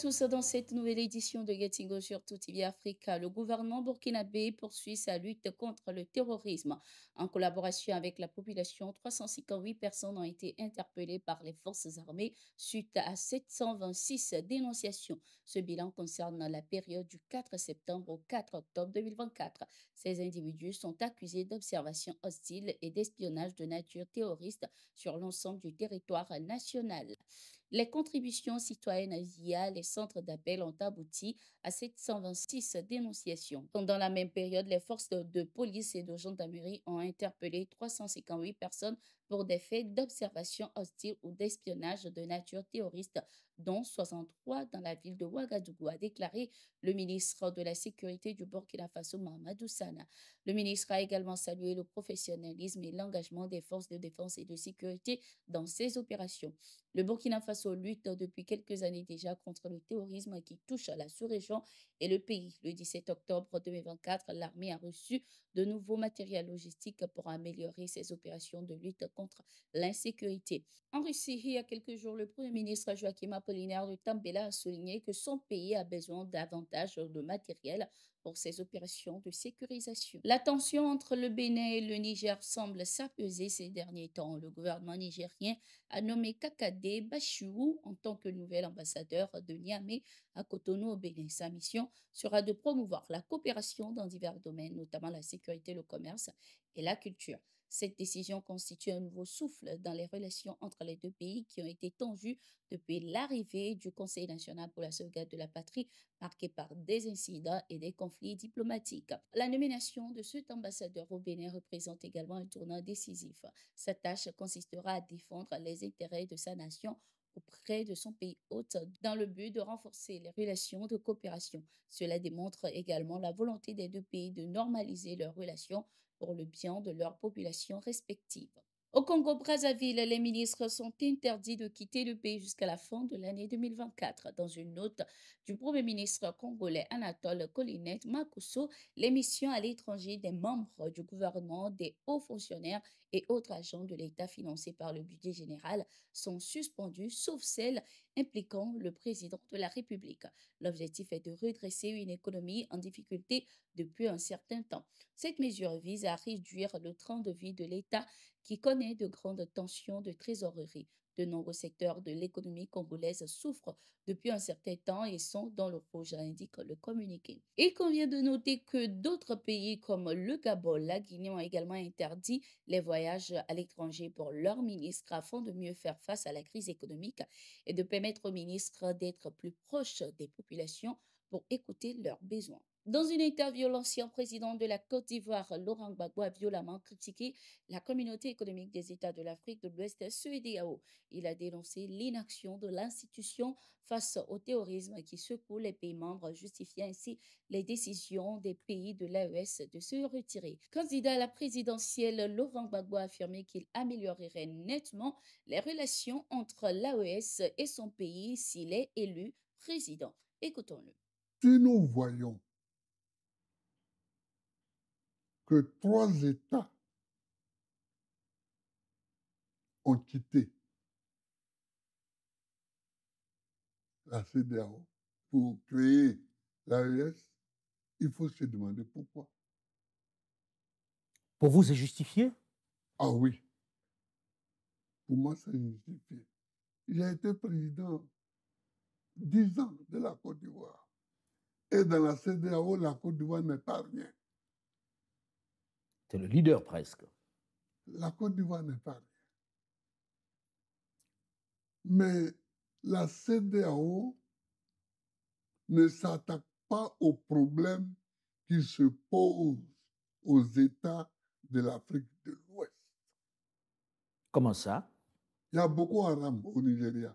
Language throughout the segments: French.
tous dans cette nouvelle édition de Getting sur Tout TV Africa. Le gouvernement burkinabé poursuit sa lutte contre le terrorisme. En collaboration avec la population, 358 personnes ont été interpellées par les forces armées suite à 726 dénonciations. Ce bilan concerne la période du 4 septembre au 4 octobre 2024. Ces individus sont accusés d'observation hostile et d'espionnage de nature terroriste sur l'ensemble du territoire national. Les contributions citoyennes via les centres d'appel ont abouti à 726 dénonciations. Pendant la même période, les forces de police et de gendarmerie ont interpellé 358 personnes pour des faits d'observation hostile ou d'espionnage de nature terroriste, dont 63 dans la ville de Ouagadougou, a déclaré le ministre de la Sécurité du Burkina Faso, Mahamadou Sana. Le ministre a également salué le professionnalisme et l'engagement des forces de défense et de sécurité dans ces opérations. Le Burkina Faso lutte depuis quelques années déjà contre le terrorisme qui touche la sous-région et le pays. Le 17 octobre 2024, l'armée a reçu de nouveaux matériels logistiques pour améliorer ses opérations de lutte contre l'insécurité. En Russie, il y a quelques jours, le Premier ministre Joachim Apollinaire de Tambela a souligné que son pays a besoin davantage de matériel pour ses opérations de sécurisation. La tension entre le Bénin et le Niger semble s'apaiser ces derniers temps. Le gouvernement nigérien a nommé Kakade Bachirou en tant que nouvel ambassadeur de Niamey à Cotonou au Bénin. Sa mission sera de promouvoir la coopération dans divers domaines, notamment la sécurité, le commerce et la culture. Cette décision constitue un nouveau souffle dans les relations entre les deux pays qui ont été tendues depuis l'arrivée du Conseil national pour la sauvegarde de la patrie, marqué par des incidents et des conflits diplomatiques. La nomination de cet ambassadeur au Bénin représente également un tournant décisif. Sa tâche consistera à défendre les intérêts de sa nation auprès de son pays hôte dans le but de renforcer les relations de coopération. Cela démontre également la volonté des deux pays de normaliser leurs relations pour le bien de leurs populations respectives. Au Congo-Brazzaville, les ministres sont interdits de quitter le pays jusqu'à la fin de l'année 2024. Dans une note du Premier ministre congolais Anatole Colinet Makuso, les missions à l'étranger des membres du gouvernement, des hauts fonctionnaires et autres agents de l'État financés par le budget général sont suspendues, sauf celles impliquant le président de la République. L'objectif est de redresser une économie en difficulté depuis un certain temps. Cette mesure vise à réduire le train de vie de l'État qui connaît de grandes tensions de trésorerie. De nombreux secteurs de l'économie congolaise souffrent depuis un certain temps et sont dans le rouge, indique le communiqué. Il convient de noter que d'autres pays comme le Gabon, la Guinée ont également interdit les voyages à l'étranger pour leurs ministres afin de mieux faire face à la crise économique et de permettre aux ministres d'être plus proches des populations pour écouter leurs besoins. Dans une interview, l'ancien président de la Côte d'Ivoire, Laurent Gbagbo, a violemment critiqué la communauté économique des États de l'Afrique de l'Ouest, CEDEAO. Il a dénoncé l'inaction de l'institution face au terrorisme qui secoue les pays membres, justifiant ainsi les décisions des pays de l'AES de se retirer. Candidat à la présidentielle, Laurent Gbagbo a affirmé qu'il améliorerait nettement les relations entre l'AES et son pays s'il est élu président. Écoutons-le. Si nous voyons que 3 États ont quitté la CEDEAO pour créer l'AES, il faut se demander pourquoi. Pour vous, c'est justifié? Ah oui, pour moi, c'est justifié. J'ai été président 10 ans de la Côte d'Ivoire. Et dans la CEDEAO, la Côte d'Ivoire n'est pas rien. C'est le leader presque. La Côte d'Ivoire n'est pas rien. Mais la CEDEAO ne s'attaque pas aux problèmes qui se posent aux États de l'Afrique de l'Ouest. Comment ça? Il y a Boko Haram au Nigeria.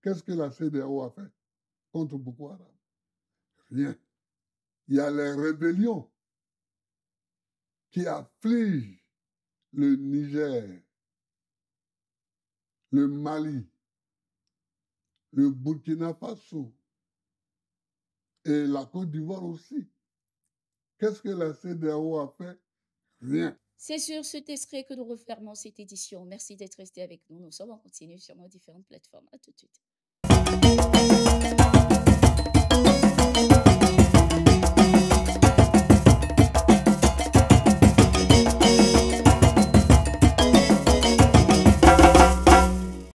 Qu'est-ce que la CEDEAO a fait contre Boko Haram? Rien. Il y a les rébellions qui affligent le Niger, le Mali, le Burkina Faso et la Côte d'Ivoire aussi. Qu'est-ce que la CEDEAO a fait? Rien. C'est sur cet extrait que nous refermons cette édition. Merci d'être resté avec nous. Nous sommes en continu sur nos différentes plateformes. À tout de suite.